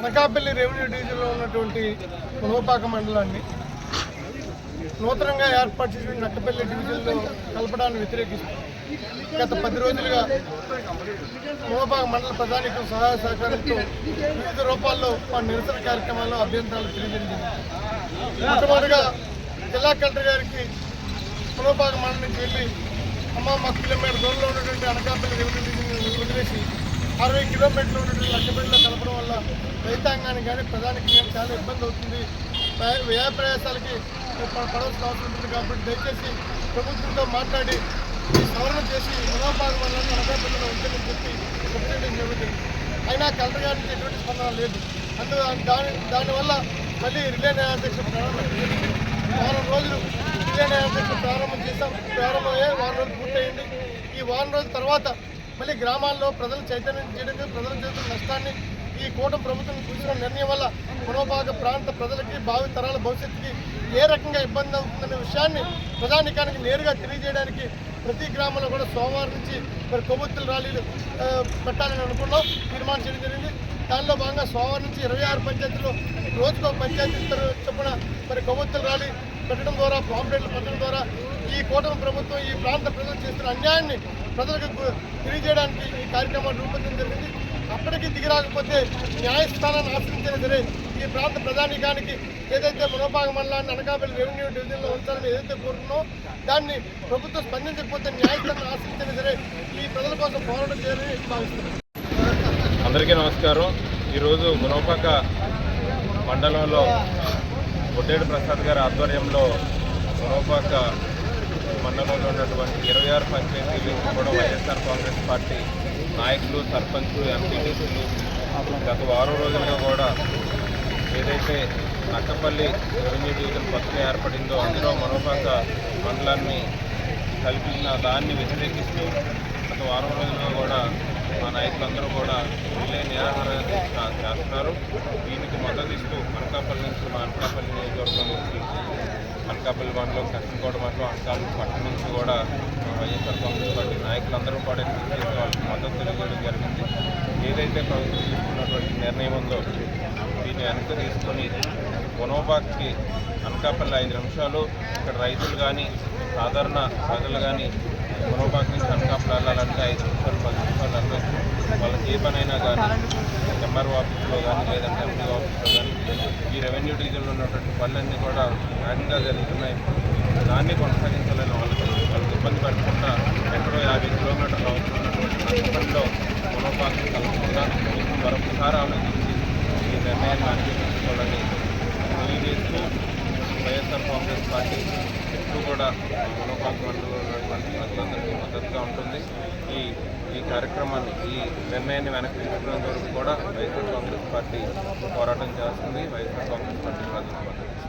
Anakapalli revenue డివిజన్లో ఉన్నటువంటి మునగపాక మండలాన్ని నూతనంగా ఏర్పాటు చేసిన నక్కపల్లి డివిజన్లో కలపడాన్ని వ్యతిరేకిస్తూ గత 10 రోజులుగా మునగపాక మండల ప్రధానికుల సహాయ సహకారంతో వివిధ రూపాల్లో మా నిరసన కార్యక్రమాల్లో అభ్యంతరాలు తెలియజేయడం. మొట్టమొదటిగా జిల్లా కలెక్టర్ గారికి మునగపాక మండలం నుంచి వెళ్ళి మా కిలోమీటర్ దూరంలో ఉన్నటువంటి అనకాపల్లి రెవెన్యూ డివిజన్ వదిలేసి 60 కిలోమీటర్లు ఉన్నటువంటి నక్కపల్లిలో కలపడం వల్ల రైతాంగానికి కానీ ప్రధానికి కానీ చాలా ఇబ్బంది అవుతుంది. వ్యయ ప్రయాసాలకి పడవలసిన అవసరం ఉంటుంది. కాబట్టి దయచేసి ప్రభుత్వంతో మాట్లాడి ఈ సవరణ చేసి మునగపాక మండలాన్ని అనకాపల్లిలో ఉంటుందని చెప్పి రిప్రజెంటేషన్ ఇవ్వడం. అయినా కలెక్టర్ గారి నుంచి ఎటువంటి స్పందన లేదు. దానివల్ల మళ్ళీ రిలే న్యాయాధ్యక్షుడు ప్రారంభించింది. 4 రోజులు రిలే న్యాయాధ్యక్షుడు ప్రారంభమయ్యే 4 రోజులు పూర్తయింది. ఈ 4 రోజుల తర్వాత మళ్ళీ గ్రామాల్లో ప్రజలు చైతన్యం చేయడానికి ప్రజలు చేస్తున్న నష్టాన్ని ఈ కూటమి ప్రభుత్వం తీసుకున్న నిర్ణయం వల్ల మునగపాక ప్రాంత ప్రజలకి భావి తరాల భవిష్యత్తుకి ఏ రకంగా ఇబ్బంది అవుతుందనే విషయాన్ని ప్రజానికానికి నేరుగా తెలియజేయడానికి ప్రతి గ్రామంలో కూడా సోమవారం నుంచి మరి కొవ్వొత్తుల ర్యాలీలు పెట్టాలని అనుకున్నాం, తీర్మానం చేయడం జరిగింది. దానిలో భాగంగా సోమవారం నుంచి 26 పంచాయతీల్లో రోజుకో పంచాయతీ చొప్పున మరి కొవ్వొత్తుల ర్యాలీ పెట్టడం ద్వారా పాంప్లెట్లు పెట్టడం ద్వారా ఈ కూటమి ప్రభుత్వం ఈ ప్రాంత ప్రజలు చేస్తున్న అన్యాయాన్ని ప్రజలకు తెలియజేయడానికి ఈ కార్యక్రమాన్ని రూపొందించడం జరిగింది. అప్పటికీ దిగిరాకపోతే న్యాయస్థానాన్ని ఆశ్రయించినా సరే ఈ ప్రాంత ప్రధానికానికి ఏదైతే మునగపాక మండలాన్ని అనకాపల్లి రెవెన్యూ డివిజన్లో ఉంచాలని ఏదైతే కోరుకున్నో దాన్ని ప్రభుత్వం స్పందించకపోతే న్యాయస్థానాన్ని ఆశ్రయించినా సరే ఈ ప్రజల కోసం పోరాటం చేయాలని భావిస్తున్నాం. అందరికీ నమస్కారం. ఈరోజు మునగపాక మండలంలో బొడ్డేడు ప్రసాద్ గారి ఆధ్వర్యంలో మునగపాక మండలంలో ఉన్నటువంటి 26 పంచాయతీలు కూడా వైఎస్ఆర్ కాంగ్రెస్ పార్టీ నాయకులు, సర్పంచులు, ఎంపీటీసీలు గత 6 రోజులుగా కూడా ఏదైతే నక్కపల్లి రెవెన్యూ డివిజన్ కొత్తగా ఏర్పడిందో అందులో మునగపాక మండలాన్ని కల్పించిన దాన్ని వ్యతిరేకిస్తూ గత 6 రోజులుగా కూడా మా నాయకులందరూ కూడా రిలే నిరాహార చేస్తున్నారు. దీనికి మద్దతు ఇస్తూ అనకాపల్లి నుంచి మా అనకాపల్లి నియోజకవర్గం నుంచి అనకాపల్లి మండలం, కృష్ణకోట మండలం, అనకాపల్లి పట్టణం నుంచి కూడా వైఎస్ఆర్ కాంగ్రెస్ పార్టీ నాయకులందరూ కూడా వాళ్ళకి మద్దతు తెలియజేయడం జరిగింది. ఏదైతే ప్రభుత్వం తీసుకున్నటువంటి నిర్ణయం ఉందో దీన్ని వెనక్కి తీసుకొని మునగపాకకి అనకాపల్లి 5 నిమిషాలు ఇక్కడ రైతులు కానీ సాధారణ ప్రజలు కానీ మునగపాక నుంచి అనకాపల్లి వెళ్ళాలంటే 5 నిమిషాలు 10 నిమిషాలు వెళ్ళవచ్చు. వాళ్ళకి ఏ పనైనా కానీ ఎంఆర్ఓ ఆఫీస్లో కానీ లేదంటే ఎంపీ ఆఫీస్లో కానీ ఈ రెవెన్యూ డివిజన్లో ఉన్నటువంటి పనులన్నీ కూడా వేగంగా జరుగుతున్నాయి. దాన్ని కొనసాగించాలని వాళ్ళకి ఇబ్బంది పెట్టకుండా ఎక్కడో 50 కిలోమీటర్లు అవుతున్నటువంటి నక్కపల్లిలో మునగపాకని కలపకుండా మరొకసారి ఆలోచించి ఈ నిర్ణయాన్ని అంగీకరించుకోవాలని తెలియజేస్తూ వైఎస్ఆర్ కాంగ్రెస్ పార్టీ ఎప్పుడు కూడా మునగపాక మండలంలో ఉన్నటువంటి ప్రజలందరికీ మద్దతుగా ఉంటుంది. ఈ కార్యక్రమాన్ని ఈ నిర్ణయాన్ని వెనక్కి తీసుకునేంత వరకు కూడా వైఎస్ఆర్ కాంగ్రెస్ పార్టీ పోరాటం చేస్తుంది. వైఎస్ఆర్ కాంగ్రెస్ పార్టీ ప్రజలు